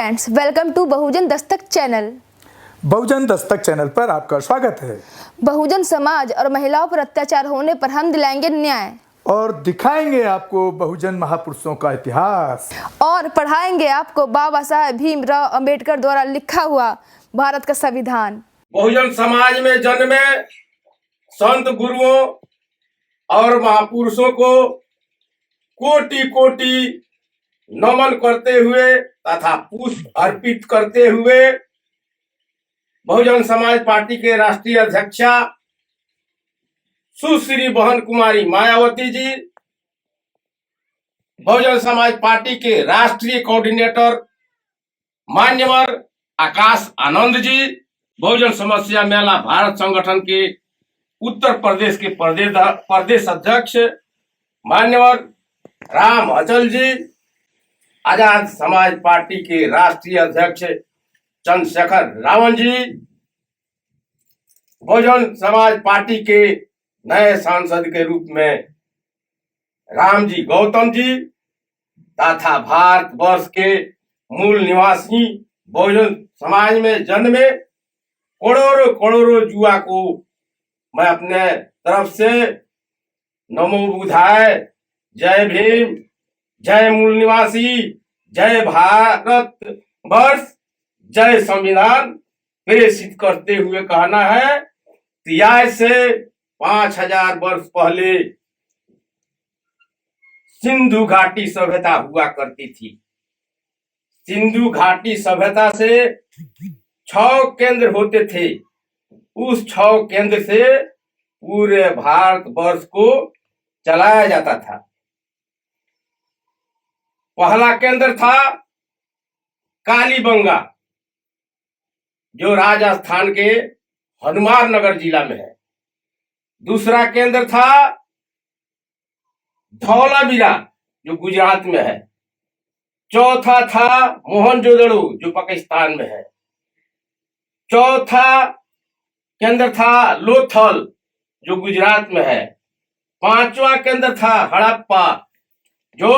Friends, welcome to Bahujan Dastak channel. Bahujan Dastak channel पर आपका स्वागत है। बहुजन समाज और महिलाओं पर अत्याचार होने पर हम दिलाएंगे न्याय और दिखाएंगे आपको बहुजन महापुरुषों का इतिहास और पढ़ाएंगे आपको बाबा साहेब भीमराव अंबेडकर द्वारा लिखा हुआ भारत का संविधान। बहुजन समाज में जन्मे संत गुरुओं और महापुरुषों को कोटि कोटि नमन करते हुए तथा पुष्प अर्पित करते हुए बहुजन समाज पार्टी के राष्ट्रीय अध्यक्षा सुश्री बहन कुमारी मायावती जी, बहुजन समाज पार्टी के राष्ट्रीय कोऑर्डिनेटर मान्यवर आकाश आनंद जी, बहुजन समस्या मेला भारत संगठन के उत्तर प्रदेश के प्रदेश अध्यक्ष मान्यवर राम अचल जी, आजाद समाज पार्टी के राष्ट्रीय अध्यक्ष चंद्रशेखर रावण जी, बहुजन समाज पार्टी के नए सांसद के रूप में राम जी गौतम जी तथा भारत वर्ष के मूल निवासी बहुजन समाज में जन्मे करोड़ों करोड़ों युवा को मैं अपने तरफ से नमो बुद्धाय, जय भीम, जय मूल निवासी, जय भारत वर्ष, जय संविधान प्रेषित करते हुए कहना है कि आज से 5000 वर्ष पहले सिंधु घाटी सभ्यता हुआ करती थी। सिंधु घाटी सभ्यता से 6 केंद्र होते थे। उस 6 केंद्र से पूरे भारत वर्ष को चलाया जाता था। पहला केंद्र था कालीबंगा, जो राजस्थान के हनुमान नगर जिला में है। दूसरा केंद्र था धौलावीरा, जो गुजरात में है। चौथा था मोहनजोदड़ो, जो पाकिस्तान में है। चौथा केंद्र था लोथल, जो गुजरात में है। 5वां केंद्र था हड़प्पा, जो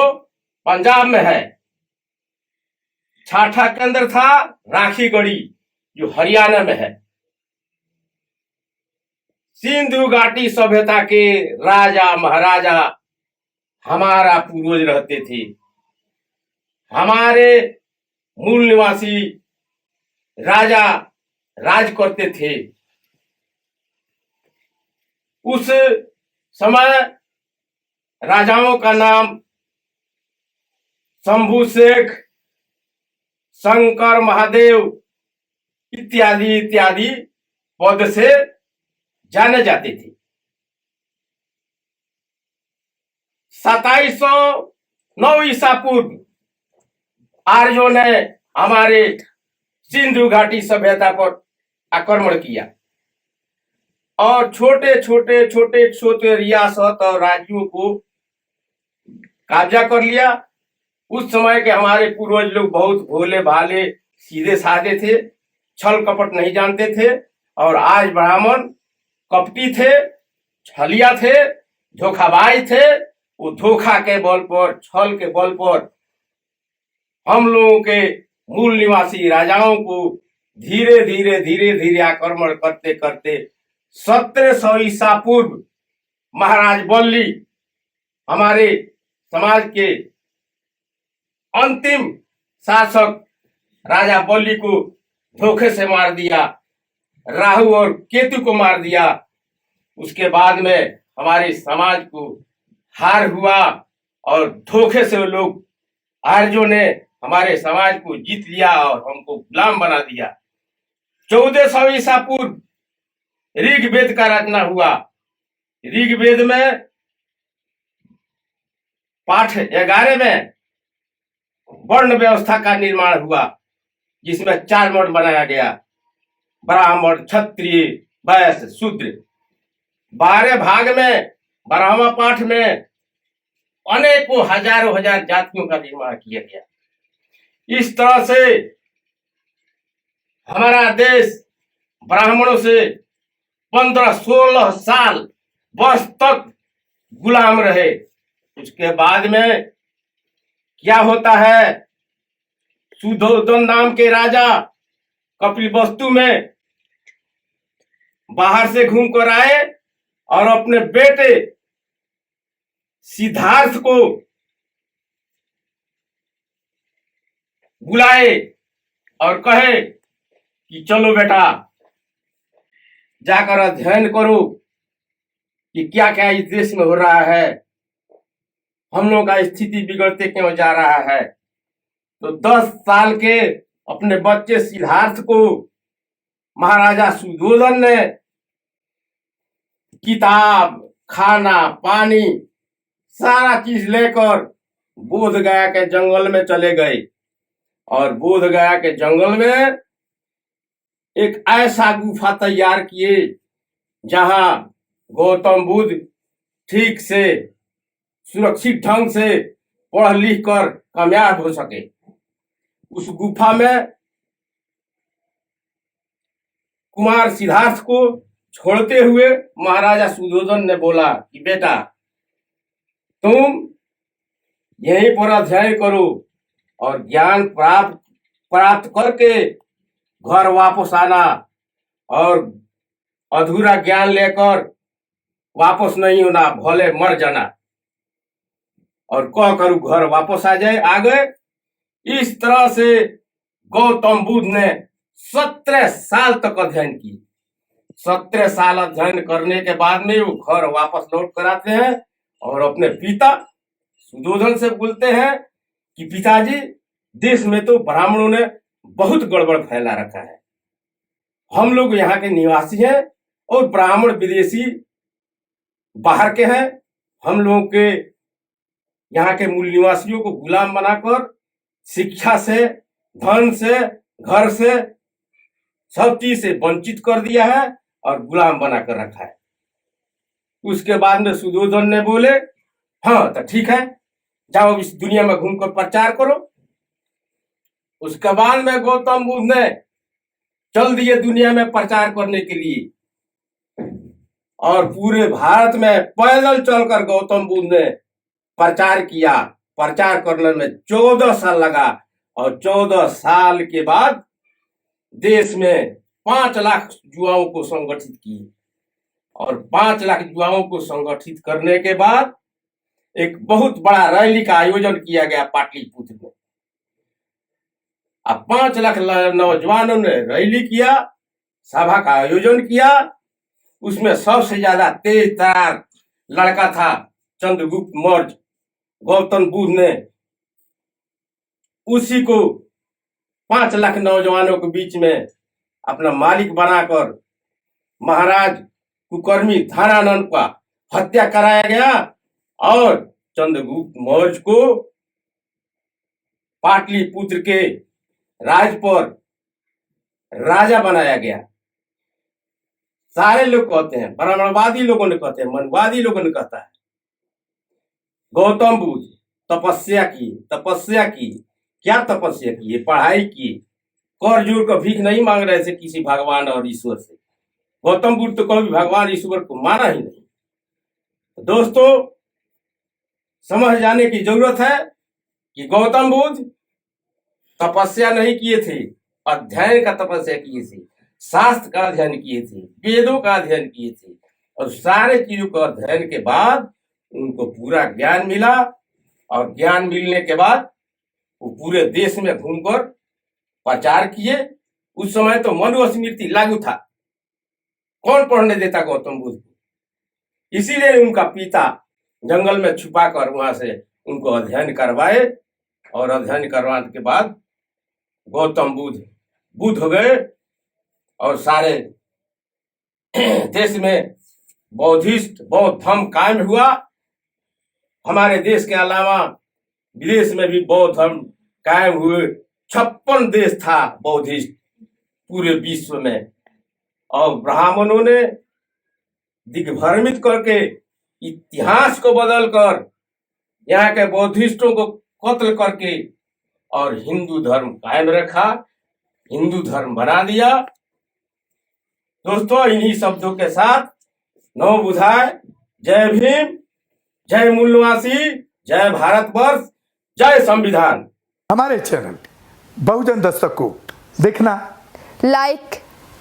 पंजाब में है। 6ठा केंद्र था राखीगढ़ी, जो हरियाणा में है। सिंधु घाटी सभ्यता के राजा महाराजा हमारा पूर्वज रहते थे। हमारे मूल निवासी राजा राज करते थे। उस समय राजाओं का नाम शंभू शेख, शंकर महादेव इत्यादि इत्यादि पद से जाने जाते थे। 2709 ईसा पूर्व आर्यों ने हमारे सिंधु घाटी सभ्यता पर आक्रमण किया और छोटे छोटे रियासत और राज्यों को कब्जा कर लिया। उस समय के हमारे पूर्वज लोग बहुत भोले भाले सीधे साधे थे, छल कपट नहीं जानते थे। और आज ब्राह्मण कपटी थे, छलिया थे, धोखाबाज थे। वो धोखा के बल पर, छल के बल पर हम लोगों के मूल निवासी राजाओं को धीरे धीरे आक्रमण करते करते 1700 ईसा पूर्व महाराज बल्ली हमारे समाज के अंतिम शासक राजा बल्ली को धोखे से मार दिया, राहु और केतु को मार दिया। उसके बाद में हमारे समाज को हार हुआ और धोखे से लोग आर्यों ने हमारे समाज को जीत लिया और हमको गुलाम बना दिया। 1400 ईसा पूर्व ऋग्वेद का रचना हुआ। ऋग्वेद में पाठ 11 में वर्ण व्यवस्था का निर्माण हुआ, जिसमें 4 वर्ण बनाया गया: ब्राह्मण, क्षत्रिय, वैश्य, शूद्र। 12 भाग में 12वां पाठ में अनेकों हजारों हजार जातियों का निर्माण किया गया। इस तरह से हमारा देश ब्राह्मणों से 15-16 साल वर्ष तक गुलाम रहे। उसके बाद में क्या होता है, सुधोधन नाम के राजा कपिलवस्तु में बाहर से घूम कर आए और अपने बेटे सिद्धार्थ को बुलाए और कहे कि चलो बेटा जाकर अध्ययन करो कि क्या क्या इस देश में हो रहा है, हम लोगों का स्थिति बिगड़ते क्यों जा रहा है। तो 10 साल के अपने बच्चे सिद्धार्थ को महाराजा सुधोधन ने किताब, खाना, पानी सारा चीज लेकर बोध गया के जंगल में चले गए और बोध गया के जंगल में एक ऐसा गुफा तैयार किए जहां गौतम बुद्ध ठीक से सुरक्षित ढंग से पढ़ लिख कर कामयाब हो सके। उस गुफा में कुमार सिद्धार्थ को छोड़ते हुए महाराजा सुधोधन ने बोला कि बेटा तुम यहीं पर अध्ययन करो और ज्ञान प्राप्त करके घर वापस आना और अधूरा ज्ञान लेकर वापस नहीं होना, भले मर जाना। और कह कर घर वापस आ गए। इस तरह से गौतम बुद्ध ने 17 साल तक अध्ययन की। 17 साल अध्ययन करने के बाद में वो घर वापस लौट कर आते हैं और अपने पिता सुधोधन से बोलते हैं कि पिताजी देश में तो ब्राह्मणों ने बहुत गड़बड़ फैला रखा है, हम लोग यहाँ के निवासी हैं और ब्राह्मण विदेशी बाहर के हैं, हम लोगों के यहाँ के मूल निवासियों को गुलाम बनाकर शिक्षा से, धन से, घर से, सब चीज से वंचित कर दिया है और गुलाम बनाकर रखा है। उसके बाद में सुधोधन ने बोले हाँ तो ठीक है, जाओ इस दुनिया में घूमकर प्रचार करो। उसके बाद में गौतम बुद्ध ने चल दिए दुनिया में प्रचार करने के लिए और पूरे भारत में पैदल चलकर गौतम बुद्ध ने प्रचार किया। प्रचार करने में 14 साल लगा और 14 साल के बाद देश में 5 लाख युवाओं को संगठित किए और 5 लाख युवाओं को संगठित करने के बाद एक बहुत बड़ा रैली का आयोजन किया गया पाटलिपुत्र में। अब 5 लाख नौजवानों ने रैली किया, सभा का आयोजन किया। उसमें सबसे ज्यादा तेज तरार लड़का था चंद्रगुप्त मौर्य। गौतम बुद्ध ने उसी को 5 लाख नौजवानों के बीच में अपना मालिक बनाकर महाराज कुकर्मी धनानंद का हत्या कराया गया और चंद्रगुप्त मौर्य को पाटलिपुत्र के राज पर राजा बनाया गया। सारे लोग कहते हैं, ब्राह्मणवादी लोगों ने कहते हैं, मनवादी लोगों ने कहता है गौतम बुद्ध तपस्या की। क्या तपस्या की? पढ़ाई की, कर जोड़ कर भीख नहीं मांग रहे थे किसी भगवान और ईश्वर से। गौतम बुद्ध तो कभी भगवान ईश्वर को माना ही नहीं। तो दोस्तों समझ जाने की जरूरत है कि गौतम बुद्ध तपस्या नहीं किए थे, अध्ययन का तपस्या किए थे, शास्त्र का अध्ययन किए थे, वेदों का अध्ययन किए थे और सारे चीजों का अध्ययन के बाद उनको पूरा ज्ञान मिला और ज्ञान मिलने के बाद वो पूरे देश में घूमकर प्रचार किए। उस समय तो मनुस्मृति लागू था, कौन पढ़ने देता गौतम बुद्ध को? इसीलिए उनका पिता जंगल में छुपाकर वहां से उनको अध्ययन करवाए और अध्ययन करवाने के बाद गौतम बुद्ध हो गए और सारे देश में बौद्ध धर्म कायम हुआ। हमारे देश के अलावा विदेश में भी बौद्ध धर्म कायम हुए। 56 देश था बौद्धिस्ट पूरे विश्व में और ब्राह्मणों ने दिग्भ्रमित करके इतिहास को बदलकर यहाँ के बौद्धिस्टों को कत्ल करके और हिंदू धर्म कायम रखा, हिंदू धर्म बना दिया। दोस्तों इन्हीं शब्दों के साथ नमो बुद्धाय, जय भीम, जय मूल्यवासी, जय भारतवर्ष, जय संविधान। हमारे चैनल बहुजन दस्तक को देखना, लाइक,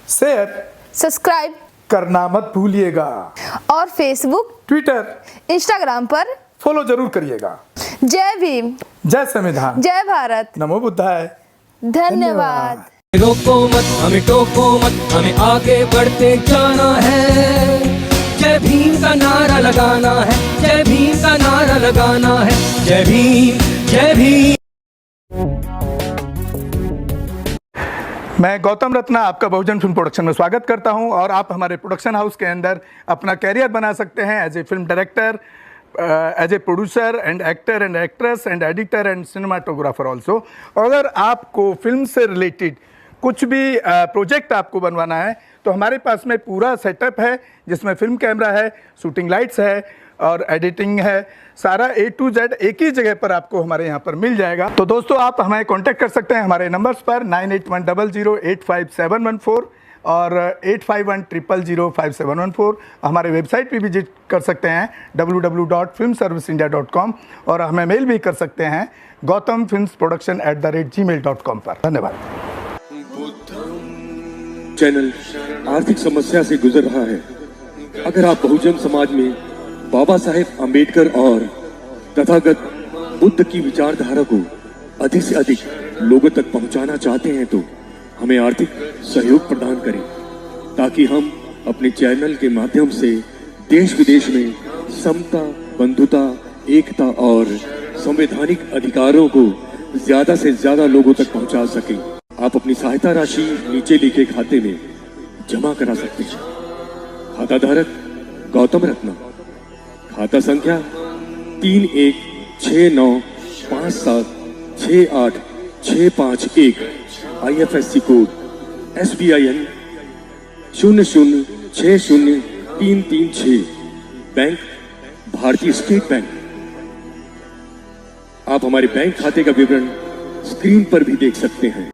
शेयर सब्सक्राइब करना मत भूलिएगा और फेसबुक, ट्विटर, इंस्टाग्राम पर फॉलो जरूर करिएगा। जय भीम, जय संविधान, जय भारत, नमो बुद्धाय। धन्यवाद। रोको मत, हमें टोको मत, हमें आगे बढ़ते जाना है। जय भीम का नारा लगाना है, जय भीम का नारा लगाना है। जय भीम, जय भीम। मैं गौतम रत्ना आपका बहुजन फिल्म प्रोडक्शन में स्वागत करता हूं और आप हमारे प्रोडक्शन हाउस के अंदर अपना कैरियर बना सकते हैं as a film director, as a producer and actor and actress and editor and cinematographer also. अगर आपको फिल्म से रिलेटेड कुछ भी प्रोजेक्ट आपको बनवाना है तो हमारे पास में पूरा सेटअप है, जिसमें फिल्म कैमरा है, शूटिंग लाइट्स है और एडिटिंग है। सारा A to Z एक ही जगह पर आपको हमारे यहाँ पर मिल जाएगा। तो दोस्तों, आप हमें कांटेक्ट कर सकते हैं हमारे नंबर्स पर 9810085714 और 8510005714। हमारे वेबसाइट पे विजिट कर सकते हैं www.filmserviceindia.com और हमें मेल भी कर सकते हैं gautamfilmsproduction@gmail.com पर। धन्यवाद। चैनल आर्थिक समस्या से गुजर रहा है। अगर आप बहुजन समाज में बाबा साहेब अम्बेडकर और तथागत बुद्ध की विचारधारा को अधिक से अधिक लोगों तक पहुंचाना चाहते हैं तो हमें आर्थिक सहयोग प्रदान करें, ताकि हम अपने चैनल के माध्यम से देश विदेश में समता, बंधुता, एकता और संवैधानिक अधिकारों को ज्यादा से ज्यादा लोगों तक पहुंचा सकें। आप अपनी सहायता राशि नीचे लिखे खाते में जमा करा सकते हैं। खाता धारक गौतम रत्ना, खाता संख्या 3169576865 IFSC कोड SBIN 0060336, बैंक भारतीय स्टेट बैंक। आप हमारे बैंक खाते का विवरण स्क्रीन पर भी देख सकते हैं।